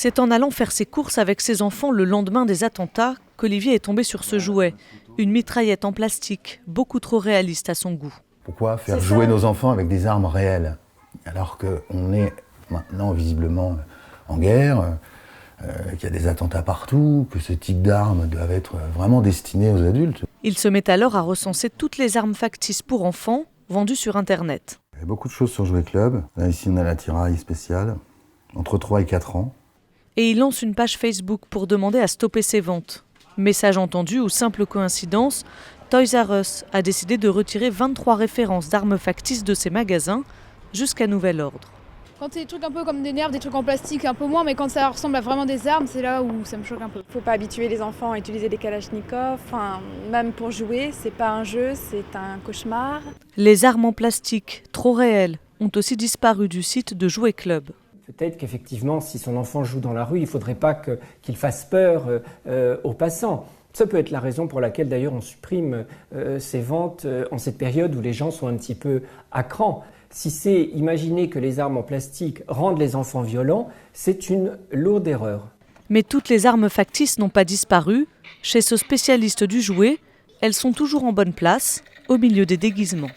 C'est en allant faire ses courses avec ses enfants le lendemain des attentats qu'Olivier est tombé sur ce jouet. Une mitraillette en plastique, beaucoup trop réaliste à son goût. Pourquoi faire jouer nos enfants avec des armes réelles, alors qu'on est maintenant visiblement en guerre, qu'il y a des attentats partout, que ce type d'armes doivent être vraiment destinées aux adultes. Il se met alors à recenser toutes les armes factices pour enfants vendues sur Internet. Il y a beaucoup de choses sur Jouet Club. Là, ici, on a l'attirail spécial, entre 3 et 4 ans. Et il lance une page Facebook pour demander à stopper ses ventes. Message entendu ou simple coïncidence, Toys R Us a décidé de retirer 23 références d'armes factices de ses magasins jusqu'à nouvel ordre. Quand c'est des trucs un peu comme des nerfs, des trucs en plastique, un peu moins, mais quand ça ressemble à vraiment des armes, c'est là où ça me choque un peu. Faut pas habituer les enfants à utiliser des kalachnikovs, même pour jouer, c'est pas un jeu, c'est un cauchemar. Les armes en plastique, trop réelles, ont aussi disparu du site de Jouet Club. Peut-être qu'effectivement, si son enfant joue dans la rue, il ne faudrait pas qu'il fasse peur aux passants. Ça peut être la raison pour laquelle d'ailleurs on supprime ces ventes en cette période où les gens sont un petit peu à cran. Si c'est imaginer que les armes en plastique rendent les enfants violents, c'est une lourde erreur. Mais toutes les armes factices n'ont pas disparu. Chez ce spécialiste du jouet, elles sont toujours en bonne place, au milieu des déguisements.